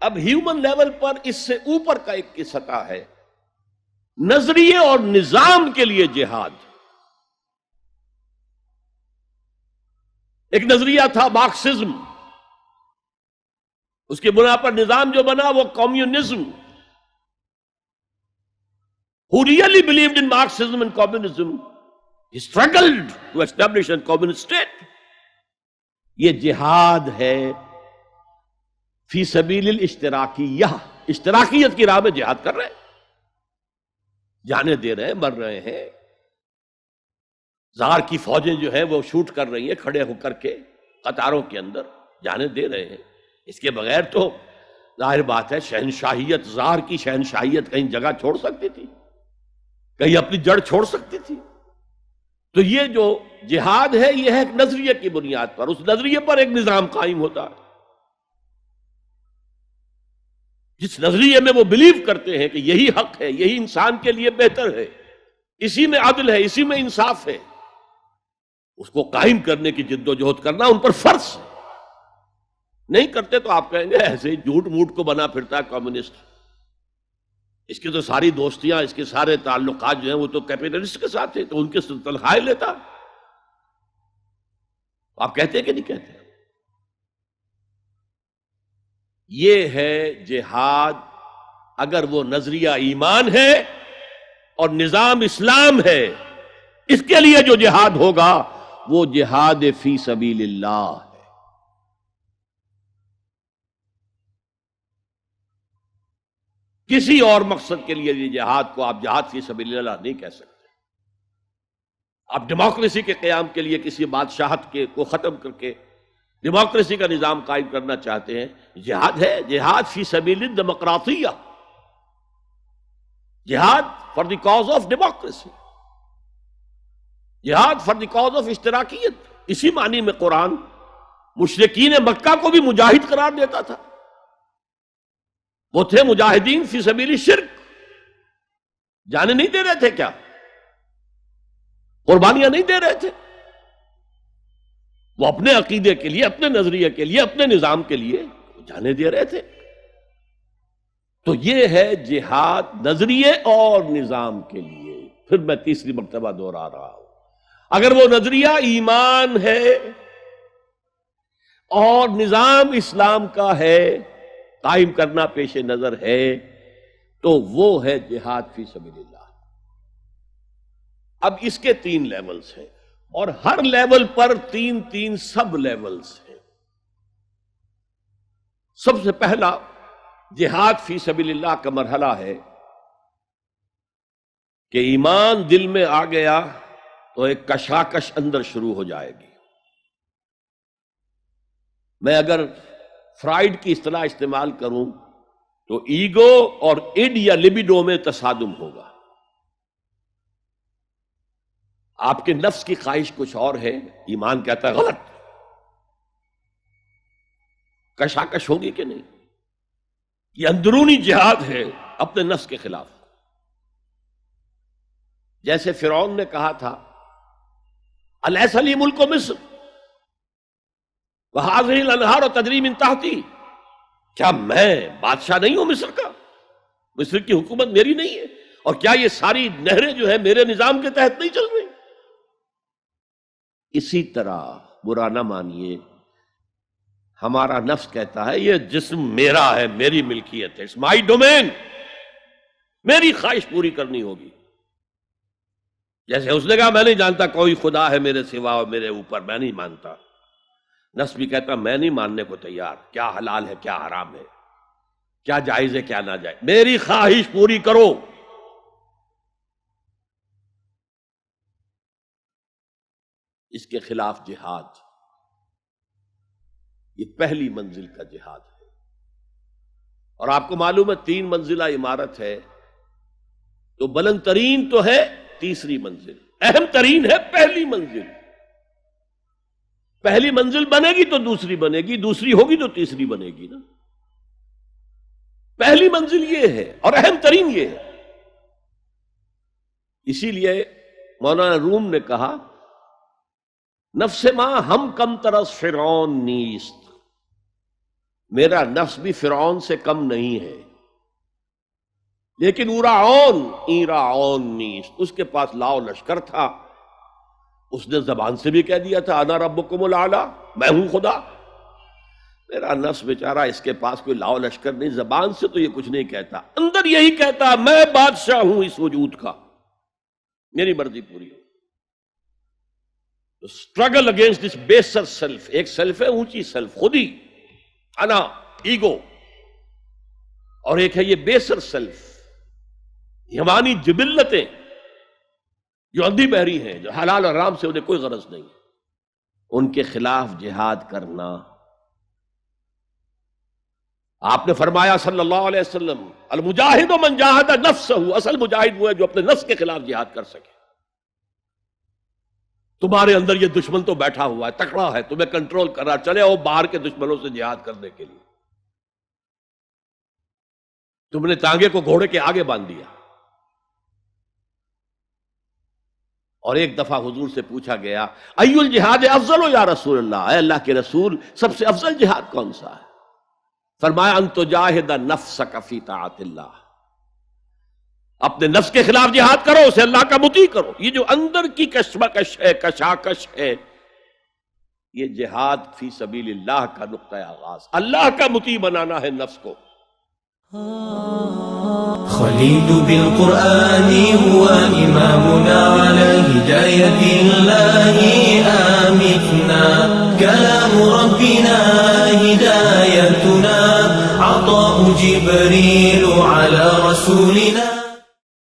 اب human level پر اس سے اوپر کا ایک کی سطح ہے نظریے اور نظام کے لیے جہاد. ایک نظریہ تھا مارکسزم، اس کے بنا پر نظام جو بنا وہ communism. Who really believed in Marxism and communism, he struggled to establish a communist state. یہ جہاد ہے فی سبیل الاشتراکیہ، اشتراکیت کی راہ میں جہاد کر رہے ہیں، جانے دے رہے ہیں، مر رہے ہیں. زار کی فوجیں جو ہیں وہ شوٹ کر رہی ہیں کھڑے ہو کر کے قطاروں کے اندر، جانے دے رہے ہیں. اس کے بغیر تو ظاہر بات ہے شہنشاہیت، زار کی شہنشاہیت کہیں جگہ چھوڑ سکتی تھی، کہیں اپنی جڑ چھوڑ سکتی تھی. تو یہ جو جہاد ہے یہ ہے ایک نظریے کی بنیاد پر، اس نظریے پر ایک نظام قائم ہوتا ہے. جس نظریے میں وہ بلیو کرتے ہیں کہ یہی حق ہے، یہی انسان کے لیے بہتر ہے، اسی میں عدل ہے، اسی میں انصاف ہے، اس کو قائم کرنے کی جد و جہد کرنا ان پر فرض ہے. نہیں کرتے تو آپ کہیں گے ایسے ہی جھوٹ موٹ کو بنا پھرتا ہے کمیونسٹ، اس کی تو ساری دوستیاں، اس کے سارے تعلقات جو ہیں وہ تو کیپٹلسٹ کے ساتھ ہیں، تو ان کے تنخواہیں لیتا. آپ کہتے ہیں کہ نہیں کہتے؟ یہ ہے جہاد. اگر وہ نظریہ ایمان ہے اور نظام اسلام ہے، اس کے لیے جو جہاد ہوگا وہ جہاد فی سبیل اللہ ہے. کسی اور مقصد کے لیے یہ جہاد کو آپ جہاد فی سبیل اللہ نہیں کہہ سکتے. آپ ڈیموکریسی کے قیام کے لیے کسی بادشاہت کو ختم کر کے ڈیموکریسی کا نظام قائم کرنا چاہتے ہیں، جہاد ہے، جہاد فی سبیل الدیمقراطیہ، جہاد for the cause of democracy, جہاد فار دی کاز آف اشتراکیت. اسی معنی میں قرآن مشرکین مکہ کو بھی مجاہد قرار دیتا تھا. وہ تھے مجاہدین فی سبیل الشرک، جانے نہیں دے رہے تھے، کیا قربانیاں نہیں دے رہے تھے، وہ اپنے عقیدے کے لیے، اپنے نظریے کے لیے، اپنے نظام کے لیے جانے دے رہے تھے. تو یہ ہے جہاد نظریے اور نظام کے لیے. پھر میں تیسری مرتبہ دوہرا رہا ہوں، اگر وہ نظریہ ایمان ہے اور نظام اسلام کا ہے، قائم کرنا پیش نظر ہے، تو وہ ہے جہاد فی سبیل اللہ. اب اس کے 3 لیولز ہیں اور ہر لیول پر 3 سب لیولز ہیں. سب سے پہلا جہاد فی سبیل اللہ کا مرحلہ ہے کہ ایمان دل میں آ گیا تو ایک کشاکش اندر شروع ہو جائے گی. میں اگر فرائیڈ کی اصطلاح استعمال کروں تو ایگو اور اڈ یا لبیڈو میں تصادم ہوگا. آپ کے نفس کی خواہش کچھ اور ہے، ایمان کہتا ہے غلط. کشاکش ہوگی کہ نہیں؟ یہ اندرونی جہاد ہے اپنے نفس کے خلاف. جیسے فرعون نے کہا تھا الیس لی ملک مصر وہذہ الانہار تجری من تحتی، کیا میں بادشاہ نہیں ہوں مصر کا؟ مصر کی حکومت میری نہیں ہے؟ اور کیا یہ ساری نہریں جو ہے میرے نظام کے تحت نہیں چل رہی؟ اسی طرح برا نہ مانیے، ہمارا نفس کہتا ہے یہ جسم میرا ہے، میری ملکیت ہے، اٹس مائی ڈومین، میری خواہش پوری کرنی ہوگی. جیسے اس نے کہا میں نہیں جانتا کوئی خدا ہے میرے سوا اور میرے اوپر، میں نہیں مانتا. نفس بھی کہتا میں نہیں ماننے کو تیار، کیا حلال ہے کیا حرام ہے، کیا جائز ہے کیا ناجائز، میری خواہش پوری کرو. اس کے خلاف جہاد، یہ پہلی منزل کا جہاد ہے. اور آپ کو معلوم ہے 3 منزلہ عمارت ہے، تو بلند ترین تو ہے تیسری منزل، اہم ترین ہے پہلی منزل. پہلی منزل بنے گی تو دوسری بنے گی، دوسری ہوگی تو تیسری بنے گی نا. پہلی منزل یہ ہے اور اہم ترین یہ ہے. اسی لیے مولانا روم نے کہا نفس ما ہم کم ترس فرعون نیست، میرا نفس بھی فرعون سے کم نہیں ہے، لیکن ایراعون نیست، اس کے پاس لاؤ لشکر تھا، اس نے زبان سے بھی کہہ دیا تھا انا ربکم الاعلی، میں ہوں خدا۔ میرا نفس بیچارہ، اس کے پاس کوئی لاؤ لشکر نہیں، زبان سے تو یہ کچھ نہیں کہتا، اندر یہی کہتا میں بادشاہ ہوں اس وجود کا، میری مرضی پوری ہو۔ اسٹرگل اگینسٹ دس بیسر سیلف، ایک سیلف ہے اونچی سیلف، خود ہی انا، ایگو، اور ایک ہے یہ بیسر سیلف، یمانی جبلتیں جو اندھی بہری ہیں، جو حلال اور حرام سے انہیں کوئی غرض نہیں، ان کے خلاف جہاد کرنا۔ آپ نے فرمایا صلی اللہ علیہ وسلم المجاہد من جاہد نفسہ، اصل مجاہد وہ ہے جو اپنے نفس کے خلاف جہاد کر سکے۔ تمہارے اندر یہ دشمن تو بیٹھا ہوا ہے، تکڑا ہے، تمہیں کنٹرول کر رہا، چلے آؤ باہر کے دشمنوں سے جہاد کرنے کے لیے۔ تم نے ٹانگے کو گھوڑے کے آگے باندھ دیا۔ اور ایک دفعہ حضور سے پوچھا گیا ای الجہاد افضل یا رسول اللہ، اے اللہ کے رسول سب سے افضل جہاد کون سا ہے؟ فرمایا ان تجاہد نفسک فی طاعت اللہ، اپنے نفس کے خلاف جہاد کرو، اسے اللہ کا مطیع کرو۔ یہ جو اندر کی کشمکش ہے، کشاکش ہے، یہ جہاد فی سبیل اللہ کا نقطہ آغاز، اللہ کا مطیع بنانا ہے نفس کو۔ خليل بالقرآن هو إمامنا على هداية الله